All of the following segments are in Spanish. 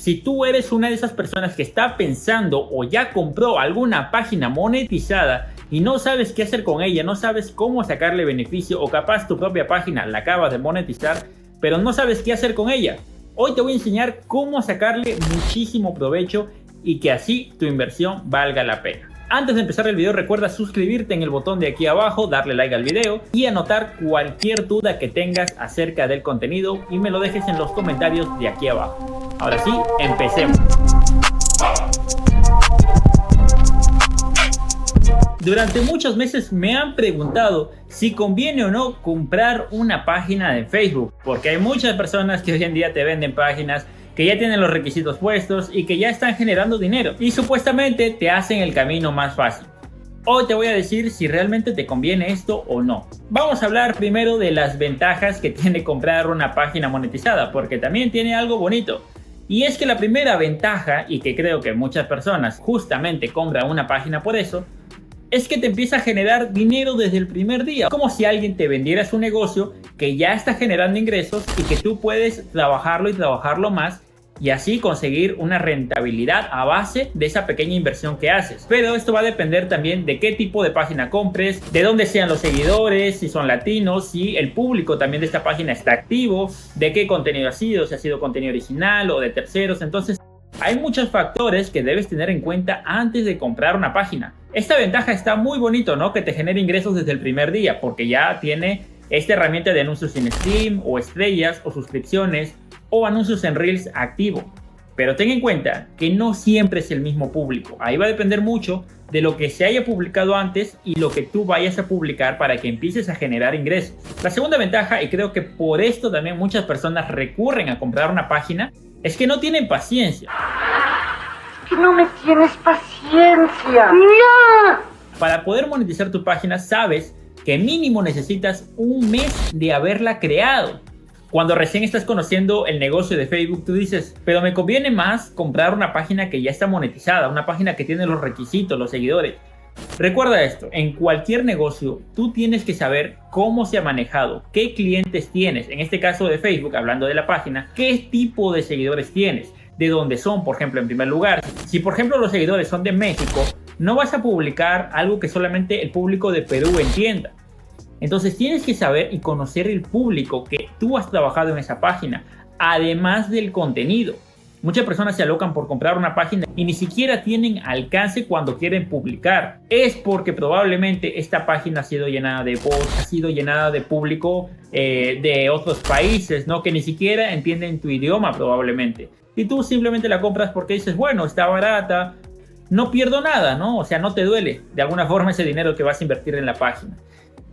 Si tú eres una de esas personas que está pensando o ya compró alguna página monetizada y no sabes qué hacer con ella, no sabes cómo sacarle beneficio, o capaz tu propia página la acabas de monetizar, pero no sabes qué hacer con ella, hoy te voy a enseñar cómo sacarle muchísimo provecho y que así tu inversión valga la pena. Antes de empezar el video, recuerda suscribirte en el botón de aquí abajo, darle like al video y anotar cualquier duda que tengas acerca del contenido y me lo dejes en los comentarios de aquí abajo. Ahora sí, empecemos. Durante muchos meses me han preguntado si conviene o no comprar una página de Facebook, porque hay muchas personas que hoy en día te venden páginas que ya tienen los requisitos puestos y que ya están generando dinero y supuestamente te hacen el camino más fácil. Hoy te voy a decir si realmente te conviene esto o no. Vamos a hablar primero de las ventajas que tiene comprar una página monetizada, porque también tiene algo bonito. Y es que la primera ventaja, y que creo que muchas personas justamente compran una página por eso, es que te empieza a generar dinero desde el primer día. Como si alguien te vendiera su negocio que ya está generando ingresos y que tú puedes trabajarlo y trabajarlo más y así conseguir una rentabilidad a base de esa pequeña inversión que haces. Pero esto va a depender también de qué tipo de página compres, de dónde sean los seguidores, si son latinos, si el público también de esta página está activo, de qué contenido ha sido, si ha sido contenido original o de terceros. Entonces hay muchos factores que debes tener en cuenta antes de comprar una página. Esta ventaja está muy bonito, ¿no? Que te genere ingresos desde el primer día, porque ya tiene esta herramienta de anuncios en stream o estrellas o suscripciones o anuncios en Reels activo. Pero ten en cuenta que no siempre es el mismo público. Ahí va a depender mucho de lo que se haya publicado antes y lo que tú vayas a publicar para que empieces a generar ingresos. La segunda ventaja, y creo que por esto también muchas personas recurren a comprar una página, es que no tienen paciencia. Que no me tienes paciencia. ¡No! Para poder monetizar tu página, sabes que mínimo necesitas un mes de haberla creado. Cuando recién estás conociendo el negocio de Facebook, tú dices, pero me conviene más comprar una página que ya está monetizada, una página que tiene los requisitos, los seguidores. Recuerda esto, en cualquier negocio tú tienes que saber cómo se ha manejado, qué clientes tienes, en este caso de Facebook, hablando de la página, qué tipo de seguidores tienes, de dónde son, por ejemplo, en primer lugar. Si por ejemplo los seguidores son de México, no vas a publicar algo que solamente el público de Perú entienda. Entonces tienes que saber y conocer el público que tú has trabajado en esa página, además del contenido. Muchas personas se alocan por comprar una página y ni siquiera tienen alcance cuando quieren publicar. Es porque probablemente esta página ha sido llenada de bots, ha sido llenada de público de otros países, ¿no? Que ni siquiera entienden tu idioma probablemente. Y tú simplemente la compras porque dices, bueno, está barata, no pierdo nada, ¿no? O sea, no te duele de alguna forma ese dinero que vas a invertir en la página.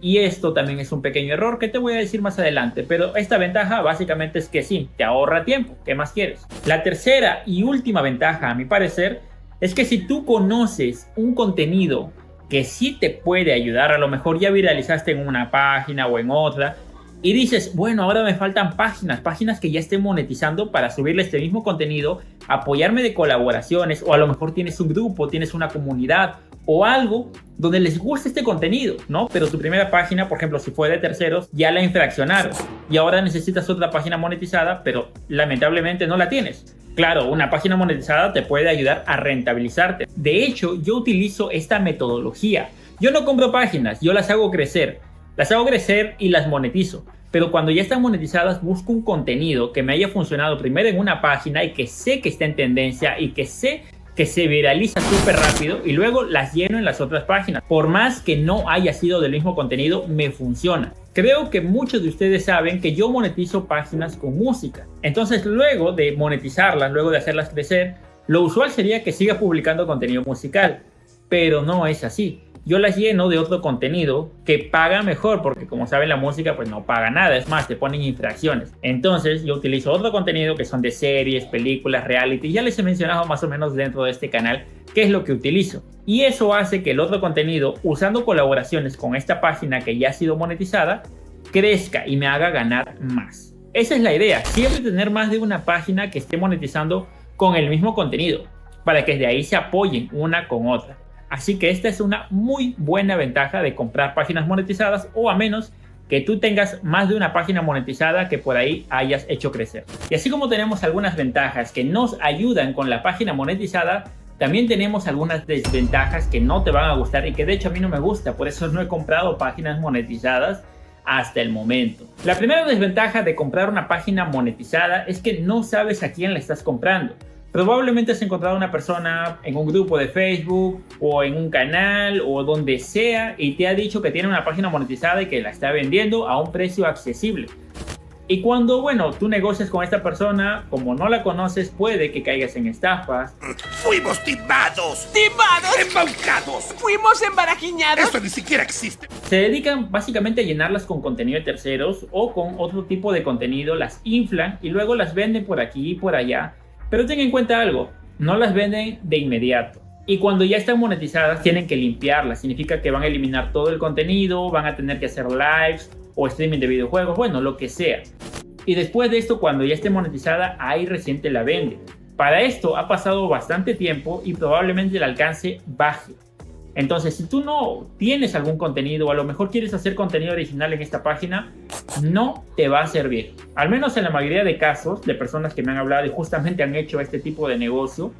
Y esto también es un pequeño error que te voy a decir más adelante, pero esta ventaja básicamente es que sí, te ahorra tiempo. ¿Qué más quieres? La tercera y última ventaja, a mi parecer, es que si tú conoces un contenido que sí te puede ayudar, a lo mejor ya viralizaste en una página o en otra, y dices, bueno, ahora me faltan páginas que ya estén monetizando para subirle este mismo contenido, apoyarme de colaboraciones, o a lo mejor tienes un grupo, tienes una comunidad o algo donde les gusta este contenido, ¿no? Pero tu primera página, por ejemplo, si fue de terceros, ya la infraccionaron y ahora necesitas otra página monetizada, pero lamentablemente no la tienes. Claro, una página monetizada te puede ayudar a rentabilizarte. De hecho, yo utilizo esta metodología. Yo no compro páginas, yo las hago crecer. Las hago crecer y las monetizo. Pero cuando ya están monetizadas, busco un contenido que me haya funcionado primero en una página y que sé que está en tendencia y que sé que se viraliza súper rápido y luego las lleno en las otras páginas. Por más que no haya sido del mismo contenido, me funciona. Creo que muchos de ustedes saben que yo monetizo páginas con música. Entonces, luego de monetizarlas, luego de hacerlas crecer, lo usual sería que siga publicando contenido musical. Pero no es así. Yo las lleno de otro contenido que paga mejor, porque como saben la música pues no paga nada, es más, te ponen infracciones. Entonces yo utilizo otro contenido que son de series, películas, reality, ya les he mencionado más o menos dentro de este canal qué es lo que utilizo. Y eso hace que el otro contenido, usando colaboraciones con esta página que ya ha sido monetizada, crezca y me haga ganar más. Esa es la idea, siempre tener más de una página que esté monetizando con el mismo contenido, para que de ahí se apoyen una con otra. Así que esta es una muy buena ventaja de comprar páginas monetizadas o a menos que tú tengas más de una página monetizada que por ahí hayas hecho crecer. Y así como tenemos algunas ventajas que nos ayudan con la página monetizada, también tenemos algunas desventajas que no te van a gustar y que de hecho a mí no me gusta, por eso no he comprado páginas monetizadas hasta el momento. La primera desventaja de comprar una página monetizada es que no sabes a quién la estás comprando. Probablemente has encontrado a una persona en un grupo de Facebook o en un canal o donde sea y te ha dicho que tiene una página monetizada y que la está vendiendo a un precio accesible. Y cuando, bueno, tú negocias con esta persona, como no la conoces, puede que caigas en estafas. ¡Fuimos timados! ¡Timados! ¡Embaucados! ¡Fuimos embarajiñados! ¡Eso ni siquiera existe! Se dedican básicamente a llenarlas con contenido de terceros o con otro tipo de contenido, las inflan y luego las venden por aquí y por allá. Pero ten en cuenta algo, no las venden de inmediato. Y cuando ya están monetizadas tienen que limpiarlas. Significa que van a eliminar todo el contenido, van a tener que hacer lives o streaming de videojuegos, bueno, lo que sea. Y después de esto, cuando ya esté monetizada, ahí recién te la venden. Para esto ha pasado bastante tiempo y probablemente el alcance baje. Entonces, si tú no tienes algún contenido o a lo mejor quieres hacer contenido original en esta página, no te va a servir. Al menos en la mayoría de casos de personas que me han hablado y justamente han hecho este tipo de negocio,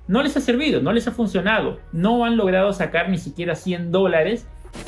no les ha servido, no les ha funcionado. No han logrado sacar ni siquiera $100.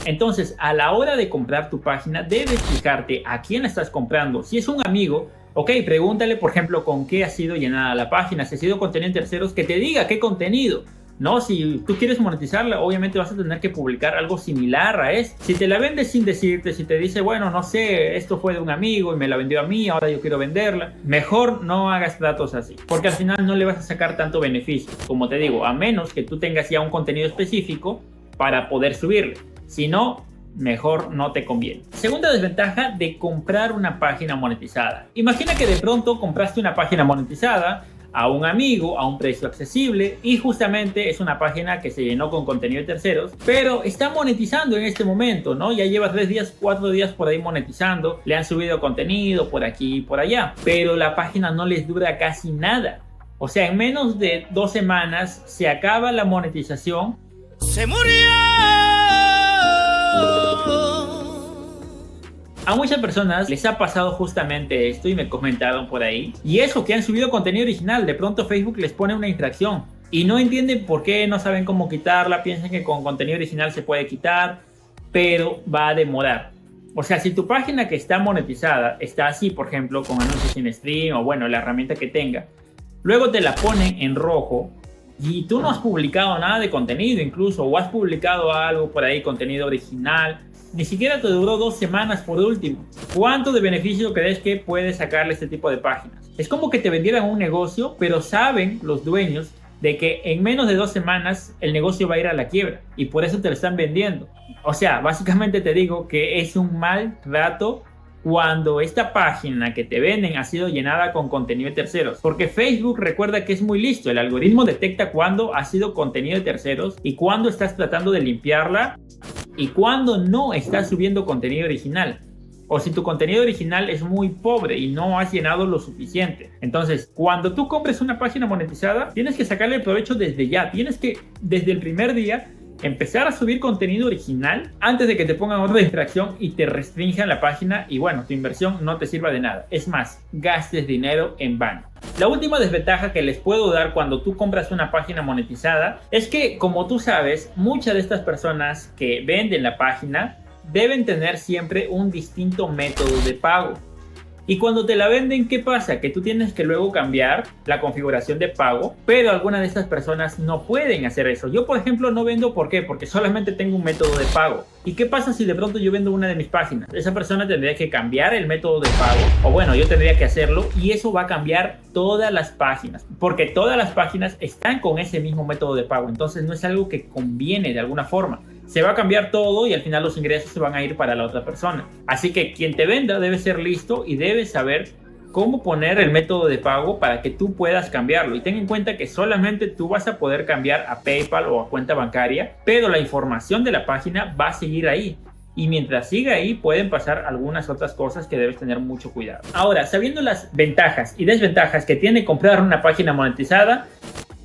Entonces, a la hora de comprar tu página, debes fijarte a quién estás comprando. Si es un amigo, ok, pregúntale, por ejemplo, con qué ha sido llenada la página. Si ha sido contenido en terceros, que te diga qué contenido. No, si tú quieres monetizarla, obviamente vas a tener que publicar algo similar a esto. Si te la vendes sin decirte, si te dice, bueno, no sé, esto fue de un amigo y me la vendió a mí, ahora yo quiero venderla, mejor no hagas tratos así, porque al final no le vas a sacar tanto beneficio. Como te digo, a menos que tú tengas ya un contenido específico para poder subirle. Si no, mejor no te conviene. Segunda desventaja de comprar una página monetizada. Imagina que de pronto compraste una página monetizada a un amigo a un precio accesible y justamente es una página que se llenó con contenido de terceros, pero está monetizando en este momento, ¿no? Ya lleva 3 días, 4 días por ahí monetizando, le han subido contenido por aquí y por allá, pero la página no les dura casi nada. O sea, en menos de 2 semanas se acaba la monetización. ¡Se murió! A muchas personas les ha pasado justamente esto y me comentaron por ahí. Y eso, que han subido contenido original, de pronto Facebook les pone una infracción. Y no entienden por qué, no saben cómo quitarla, piensan que con contenido original se puede quitar, pero va a demorar. O sea, si tu página que está monetizada está así, por ejemplo, con anuncios sin stream o bueno, la herramienta que tenga, luego te la ponen en rojo y tú no has publicado nada de contenido incluso, o has publicado algo por ahí, contenido original, ni siquiera te duró 2 semanas por último. ¿Cuánto de beneficio crees que puedes sacarle a este tipo de páginas? Es como que te vendieran un negocio, pero saben los dueños de que en menos de 2 semanas el negocio va a ir a la quiebra y por eso te lo están vendiendo. O sea, básicamente te digo que es un mal trato cuando esta página que te venden ha sido llenada con contenido de terceros, porque Facebook, recuerda que es muy listo, el algoritmo detecta cuando ha sido contenido de terceros y cuando estás tratando de limpiarla y cuando no estás subiendo contenido original, o si tu contenido original es muy pobre y no has llenado lo suficiente. Entonces, cuando tú compres una página monetizada, tienes que sacarle provecho desde ya, tienes que desde el primer día empezar a subir contenido original antes de que te pongan otra infracción y te restrinjan la página y bueno, tu inversión no te sirva de nada. Es más, gastes dinero en vano. La última desventaja que les puedo dar cuando tú compras una página monetizada es que, como tú sabes, muchas de estas personas que venden la página deben tener siempre un distinto método de pago. Y cuando te la venden, ¿qué pasa? Que tú tienes que luego cambiar la configuración de pago, pero algunas de estas personas no pueden hacer eso. Yo, por ejemplo, no vendo, ¿por qué? Porque solamente tengo un método de pago. ¿Y qué pasa si de pronto yo vendo una de mis páginas? Esa persona tendría que cambiar el método de pago, o bueno, yo tendría que hacerlo, y eso va a cambiar todas las páginas, porque todas las páginas están con ese mismo método de pago. Entonces no es algo que conviene de alguna forma. Se va a cambiar todo y al final los ingresos se van a ir para la otra persona. Así que quien te venda debe ser listo y debe saber cómo poner el método de pago para que tú puedas cambiarlo. Y ten en cuenta que solamente tú vas a poder cambiar a PayPal o a cuenta bancaria, pero la información de la página va a seguir ahí. Y mientras siga ahí pueden pasar algunas otras cosas que debes tener mucho cuidado. Ahora, sabiendo las ventajas y desventajas que tiene comprar una página monetizada,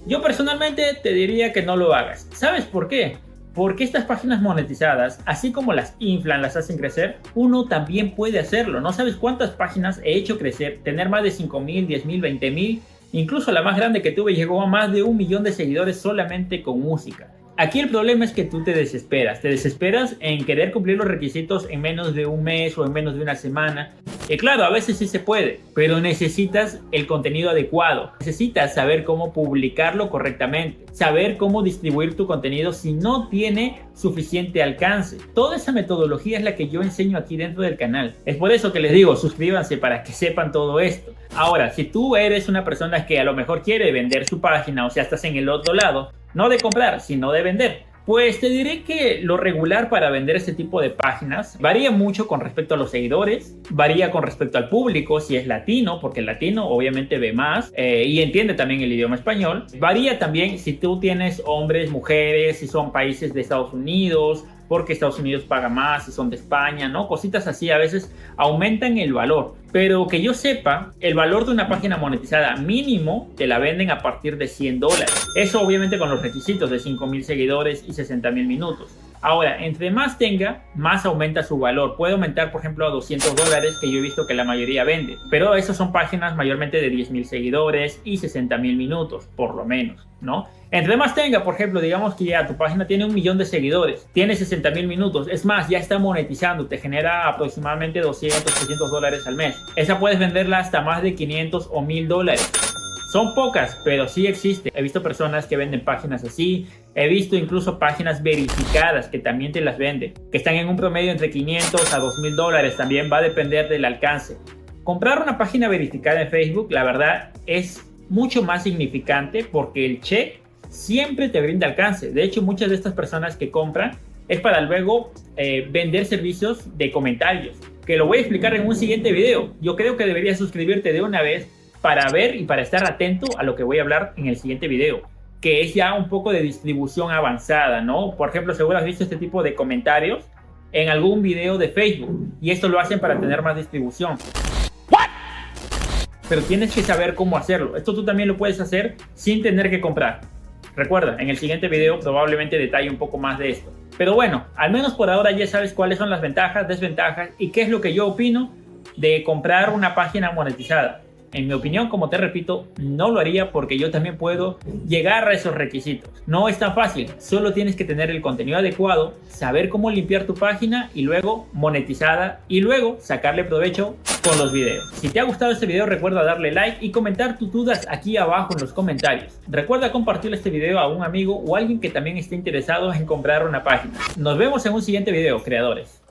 yo personalmente te diría que no lo hagas. ¿Sabes por qué? Porque estas páginas monetizadas, así como las inflan, las hacen crecer, uno también puede hacerlo. No sabes cuántas páginas he hecho crecer, tener más de 5.000, 10.000, 20.000. Incluso la más grande que tuve llegó a más de 1 millón de seguidores solamente con música. Aquí el problema es que tú te desesperas en querer cumplir los requisitos en menos de un mes o en menos de una semana. Y claro, a veces sí se puede, pero necesitas el contenido adecuado. Necesitas saber cómo publicarlo correctamente, saber cómo distribuir tu contenido si no tiene suficiente alcance. Toda esa metodología es la que yo enseño aquí dentro del canal. Es por eso que les digo, suscríbanse para que sepan todo esto. Ahora, si tú eres una persona que a lo mejor quiere vender su página, o sea, estás en el otro lado, no de comprar, sino de vender, pues te diré que lo regular para vender este tipo de páginas varía mucho con respecto a los seguidores, varía con respecto al público, si es latino, porque el latino obviamente ve más y entiende también el idioma español. Varía también si tú tienes hombres, mujeres, si son países de Estados Unidos, porque Estados Unidos paga más, si son de España, ¿no? Cositas así a veces aumentan el valor. Pero que yo sepa, el valor de una página monetizada mínimo te la venden a partir de $100. Eso obviamente con los requisitos de 5.000 seguidores y 60.000 minutos. Ahora, entre más tenga, más aumenta su valor. Puede aumentar, por ejemplo, a $200, que yo he visto que la mayoría vende. Pero esas son páginas mayormente de 10.000 seguidores y 60.000 minutos, por lo menos, ¿no? Entre más tenga, por ejemplo, digamos que ya tu página tiene 1 millón de seguidores, tiene 60.000 minutos, es más, ya está monetizando, te genera aproximadamente 200, $300 al mes. Esa puedes venderla hasta más de 500 o $1.000. Son pocas, pero sí existen. He visto personas que venden páginas así. He visto incluso páginas verificadas que también te las venden, que están en un promedio entre 500 a $2.000. También va a depender del alcance. Comprar una página verificada en Facebook, la verdad, es mucho más significante porque el check siempre te brinda alcance. De hecho, muchas de estas personas que compran es para luego vender servicios de comentarios, que lo voy a explicar en un siguiente video. Yo creo que deberías suscribirte de una vez para ver y para estar atento a lo que voy a hablar en el siguiente video, que es ya un poco de distribución avanzada, ¿no? Por ejemplo, seguro has visto este tipo de comentarios en algún video de Facebook, y esto lo hacen para tener más distribución. Pero tienes que saber cómo hacerlo. Esto tú también lo puedes hacer sin tener que comprar. Recuerda, en el siguiente video probablemente detalle un poco más de esto. Pero bueno, al menos por ahora ya sabes cuáles son las ventajas, desventajas y qué es lo que yo opino de comprar una página monetizada. En mi opinión, como te repito, no lo haría porque yo también puedo llegar a esos requisitos. No es tan fácil, solo tienes que tener el contenido adecuado, saber cómo limpiar tu página y luego monetizada y luego sacarle provecho con los videos. Si te ha gustado este video, recuerda darle like y comentar tus dudas aquí abajo en los comentarios. Recuerda compartir este video a un amigo o alguien que también esté interesado en comprar una página. Nos vemos en un siguiente video, creadores.